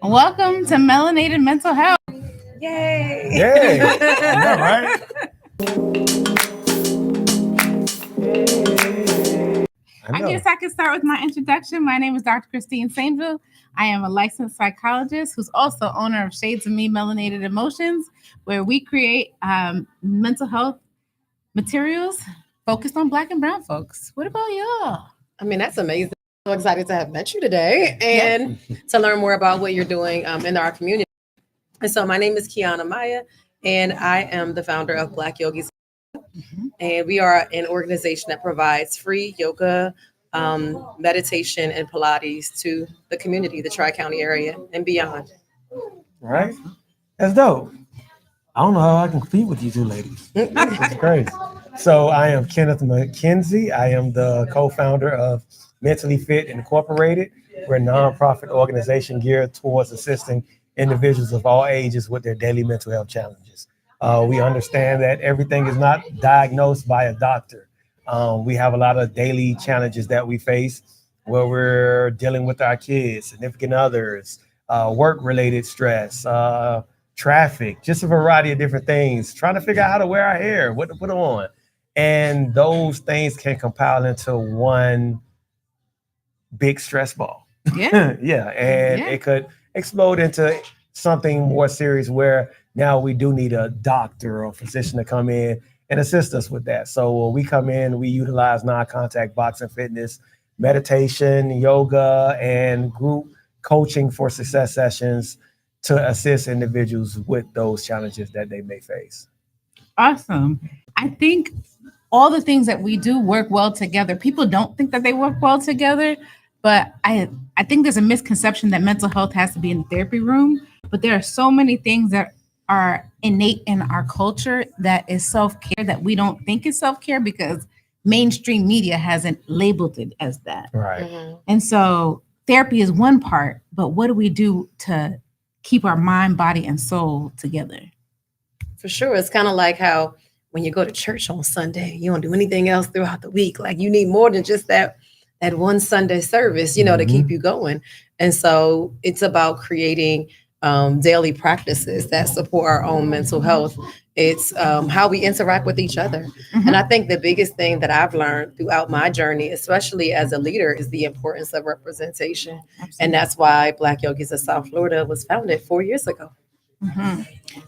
Welcome to Melanated Mental Health. Yay! Yay! I know, right? I guess I could start with my introduction. My name is Dr. Christine Sainville. I am a licensed psychologist who's also owner of Shades of Me Melanated Emotions, where we create mental health materials focused on Black and Brown folks. What about y'all? I mean, that's amazing. So excited to have met you today and to learn more about what you're doing in our community. And so my name is Kiana Maya, and I am the founder of Black Yogis. And we are an organization that provides free yoga, meditation, and Pilates to the community, the Tri-County area and beyond. Right? That's dope. I don't know how I can compete with you two ladies. It's crazy. So I am Kenneth McKenzie. I am the co-founder of Mentally Fit Incorporated. We're a nonprofit organization geared towards assisting individuals of all ages with their daily mental health challenges. We understand that everything is not diagnosed by a doctor. We have a lot of daily challenges that we face where we're dealing with our kids, significant others, work-related stress, traffic, just a variety of different things, trying to figure out how to wear our hair, what to put on. And those things can compile into one big stress ball. Yeah. It could explode into something more serious where now we do need a doctor or physician to come in and assist us with that. So when we come in, we utilize non-contact boxing fitness, meditation, yoga, and group coaching for success sessions to assist individuals with those challenges that they may face. Awesome. I think all the things that we do work well together. People don't think that they work well together, but I think there's a misconception that mental health has to be in the therapy room. But there are so many things that are innate in our culture that is self-care that we don't think is self-care because mainstream media hasn't labeled it as that. Right. Mhm. And so therapy is one part, but what do we do to keep our mind, body, and soul together? For sure. It's kind of like how when you go to church on Sunday, you don't do anything else throughout the week. Like you need more than just that one Sunday service, to keep you going. And so it's about creating daily practices that support our own mental health. It's how we interact with each other. And I think the biggest thing that I've learned throughout my journey, especially as a leader, is the importance of representation. And that's why Black Yogis of South Florida was founded 4 years ago.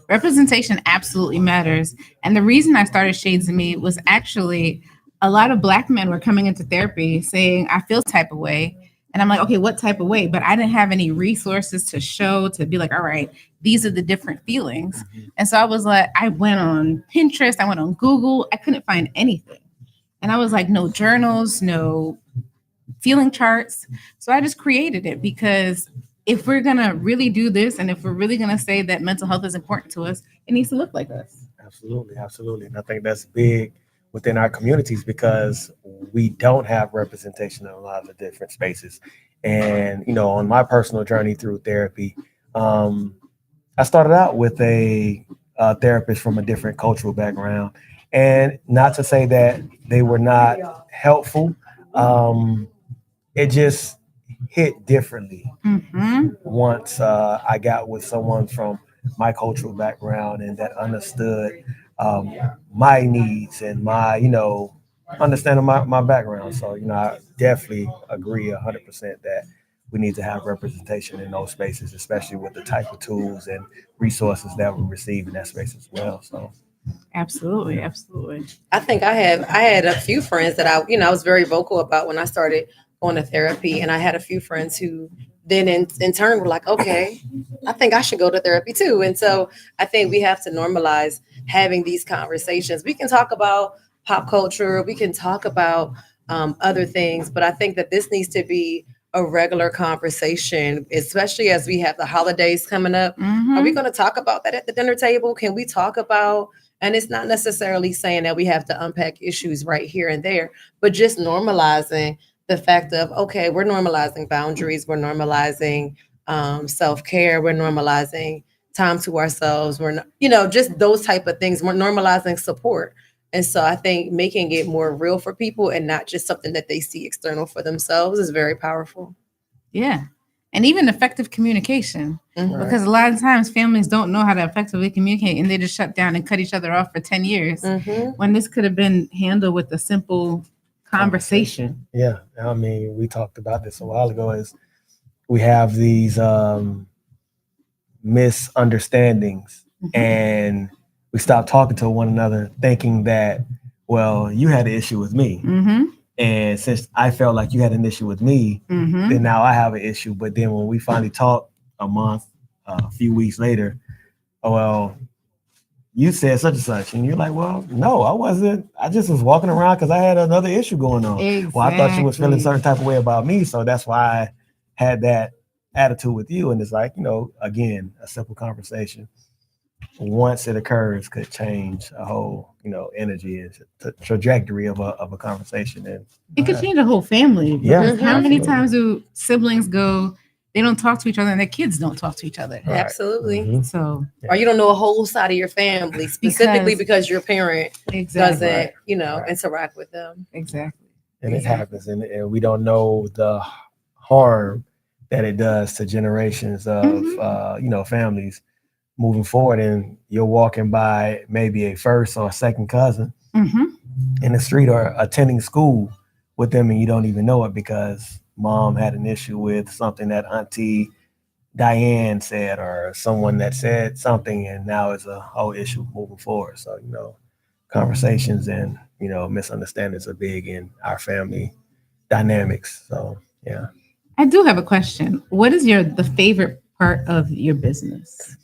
Representation absolutely matters. And the reason I started Shades of Me was actually a lot of Black men were coming into therapy saying, I feel type of way. And I'm like, okay, what type of way? But I didn't have any resources to show, to be like, all right, these are the different feelings. And so I was like, I went on Pinterest, I went on Google, I couldn't find anything. And I was like, no journals, no feeling charts. So I just created it because if we're going to really do this, and if we're really going to say that mental health is important to us, it needs to look like us. Absolutely. And I think that's big within our communities because we don't have representation in a lot of the different spaces. And, on my personal journey through therapy, I started out with a therapist from a different cultural background. And not to say that they were not helpful, it just hit differently once I got with someone from my cultural background and that understood my needs and my, understanding my background. So, I definitely agree 100% that we need to have representation in those spaces, especially with the type of tools and resources that we receive in that space as well. So. Absolutely. I think I had a few friends that I was very vocal about when I started going to therapy. And I had a few friends who then in turn were like, okay, I think I should go to therapy too. And so I think we have to normalize having these conversations. We can talk about pop culture, we can talk about other things, but I think that this needs to be a regular conversation, especially as we have the holidays coming up. Are we going to talk about that at the dinner table? Can we talk about, and it's not necessarily saying that we have to unpack issues right here and there, but just normalizing the fact of, okay, we're normalizing boundaries, we're normalizing self-care, we're normalizing time to ourselves, we're not, just those type of things. We're normalizing support. And so I think making it more real for people and not just something that they see external for themselves is very powerful. Yeah. and even effective communication. Mhm. Because a lot of times families don't know how to effectively communicate and they just shut down and cut each other off for 10 years Mhm. when this could have been handled with a simple conversation. Yeah, I mean, we talked about this a while ago. Is we have these misunderstandings, and we stop talking to one another, thinking that, well, you had an issue with me, Mm-hmm. and since I felt like you had an issue with me, Mm-hmm. then now I have an issue. But then when we finally talk a month, a few weeks later, oh well, you said such and such, and you're like, well, no, I wasn't. I just was walking around because I had another issue going on. Well, I thought you was feeling a certain type of way about me, so that's why I had that attitude with you. And it's like, again, a simple conversation, once it occurs, could change a whole, energy and trajectory of a conversation. And It could change a whole family. Yeah, Because how many absolutely. times do siblings go, they don't talk to each other and their kids don't talk to each other? Right. Absolutely. Mhm. So, Or you don't know a whole side of your family specifically because your parent exactly. doesn't, Right. interact with them. Exactly. And it Exactly. happens, and we don't know the harm that it does to generations of families moving forward. And you're walking by maybe a first or second cousin Mm-hmm. in the street or attending school with them, and you don't even know it because mom had an issue with something that Auntie Diane said, or someone that said something, and now it's a whole issue moving forward. So conversations and misunderstandings are big in our family dynamics. So yeah. I do have a question. What is the favorite part of your business?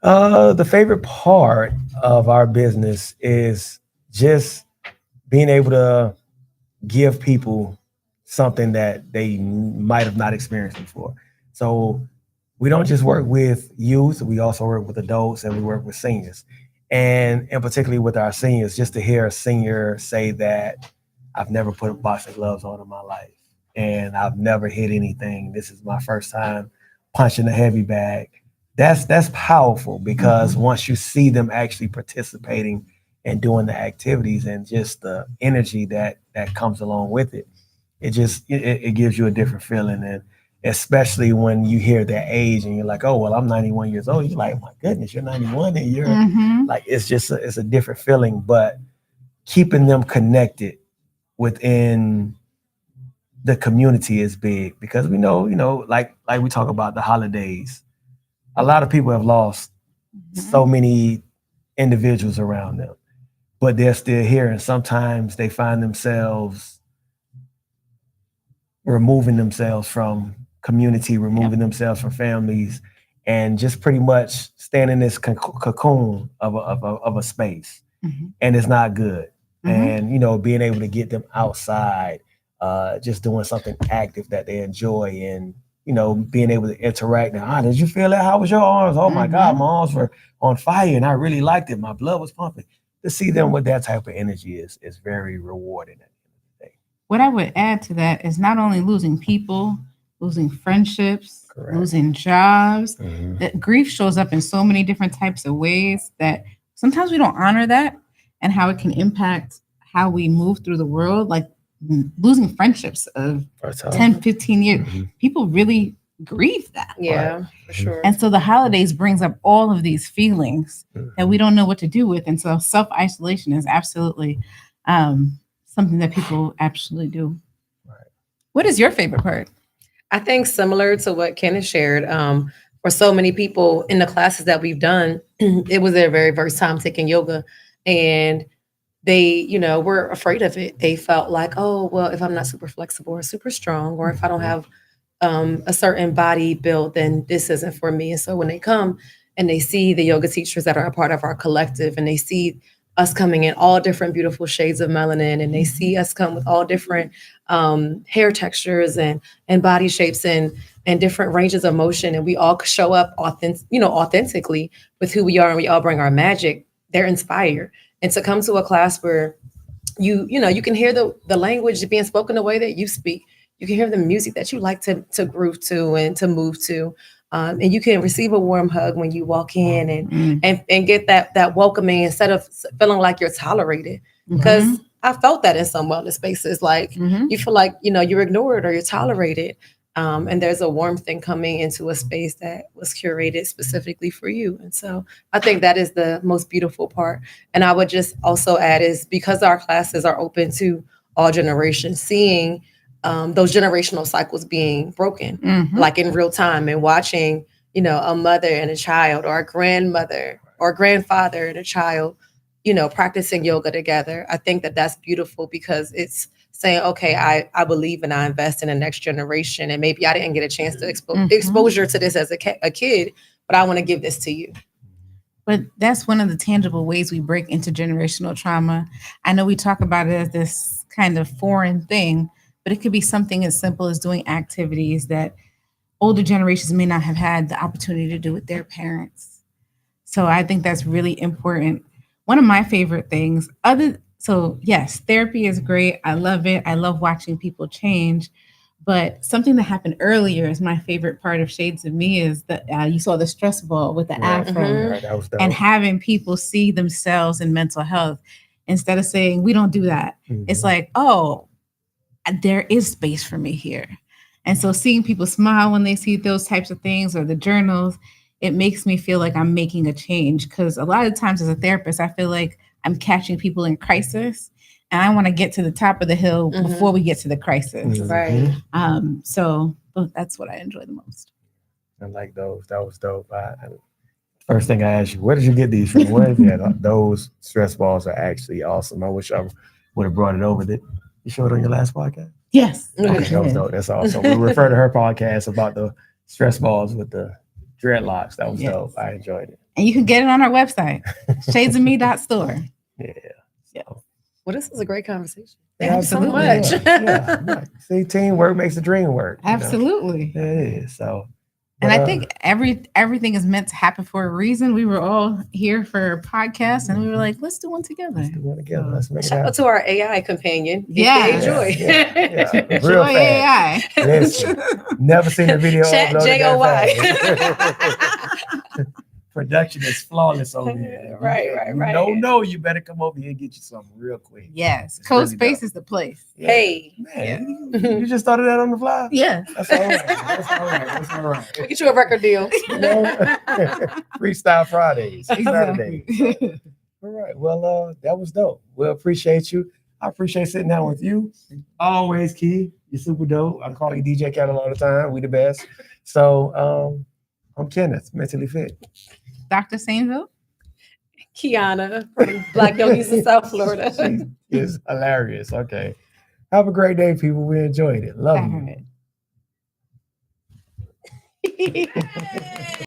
The favorite part of our business is just being able to give people something that they might have not experienced before. So we don't just work with youth, we also work with adults and we work with seniors. And particularly with our seniors, just to hear a senior say that I've never put boxing gloves on in my life and I've never hit anything. This is my first time punching a heavy bag. That's powerful because once you see them actually participating and doing the activities and just the energy that comes along with it, it gives you a different feeling. And especially when you hear their age and you're like, oh well, I'm 91 years old, you're like, my goodness, you're 91 and you're Mm-hmm. like, it's a different feeling. But keeping them connected within the community is big because we know, like we talk about the holidays, a lot of people have lost so many individuals around them, but they're still here. And sometimes they find themselves removing themselves from community, removing themselves from families, and just pretty much staying in this cocoon of a space. Mm-hmm. And it's not good. Mhm. And, being able to get them outside, just doing something active that they enjoy and, being able to interact. Now, did you feel that? How was your arms? Oh my God, my arms were on fire and I really liked it. My blood was pumping. To see them with that type of energy is very rewarding at the end of the day. What I would add to that is not only losing people, losing friendships, Correct. losing jobs, Mhm. that grief shows up in so many different types of ways that sometimes we don't honor that and how it can impact how we move through the world. Like losing friendships of That's how- 10, 15 years. Mhm. People really grieve that. Yeah, for sure. And so the holidays brings up all of these feelings that we don't know what to do with. And so self-isolation is absolutely something that people actually do. Right. What is your favorite part? I think similar to what Kenneth shared, for so many people in the classes that we've done, it was their very first time taking yoga. And they, were afraid of it. They felt like, oh, well, if I'm not super flexible or super strong, or if I don't have a certain body build, then this isn't for me. And so when they come and they see the yoga teachers that are a part of our collective, and they see us coming in all different beautiful shades of melanin, and they see us come with all different hair textures and body shapes and different ranges of motion, and we all show up authentically with who we are, and we all bring our magic, they're inspired. And to come to a class where you can hear the language being spoken the way that you speak. You can hear the music that you like to groove to and to move to. And you can receive a warm hug when you walk in and get that welcoming instead of feeling like you're tolerated. Because I felt that in some wellness spaces, like you feel like you're ignored or you're tolerated. And there's a warmth thing coming into a space that was curated specifically for you. And so I think that is the most beautiful part. And I would just also add is because our classes are open to all generations, seeing those generational cycles being broken, like in real time, and watching, a mother and a child, or a grandmother or grandfather and a child, practicing yoga together. I think that that's beautiful because it's saying, okay, I believe and I invest in the next generation. And maybe I didn't get a chance to exposure to this as a kid, but I want to give this to you. But that's one of the tangible ways we break intergenerational trauma. I know we talk about it as this kind of foreign thing, but it could be something as simple as doing activities that older generations may not have had the opportunity to do with their parents. So I think that's really important. One of my favorite things, yes, therapy is great. I love it. I love watching people change. But something that happened earlier is my favorite part of Shades of Me is that you saw the stress ball with the afro, Right, that was dope. and having people see themselves in mental health instead of saying, we don't do that. It's like, oh, there is space for me here. And so seeing people smile when they see those types of things, or the journals, it makes me feel like I'm making a change. Because a lot of times as a therapist, I feel like I'm catching people in crisis, and I want to get to the top of the hill before we get to the crisis. Right. So that's what I enjoy the most. I like those. That was dope. First thing I asked you, where did you get these from? Those stress balls are actually awesome. I wish I would have brought it over. Did you show it on your last podcast? Yes. Okay, that was dope. That's awesome. We refer to her podcast about the stress balls with the dreadlocks. That was dope. I enjoyed it. And you can get it on our website, shadesofme.store. Yeah. Well, this was a great conversation. Thank you so much. Yeah. See, teamwork makes the dream work. Absolutely. It is. So, and I think everything is meant to happen for a reason. We were all here for a podcast, and we were like, let's do one together. Let's make it Shout out happen. to our AI companion. Yeah. Joy. Yeah. Real Joy fast. AI. Listen, never seen a video Chat uploaded JOY. that fast. Production is flawless over here. Right. No, you better come over here and get you something real quick. Yes. It's Code really Space dope. is the place. Yeah. Hey. Man, you just started that on the fly? Yeah. That's all right. We'll get you a record deal. Freestyle Fridays, Saturdays. Exactly. All right. Well, that was dope. We'll appreciate you. I appreciate sitting down with you. Always, Key. You're super dope. I call you DJ Kettle all the time. We the best. So I'm Kenneth, mentally fit. Dr. Sainville. Kiana from Black Yogis of South Florida. She is hilarious. Okay. Have a great day, people. We enjoyed it. Love you. All right.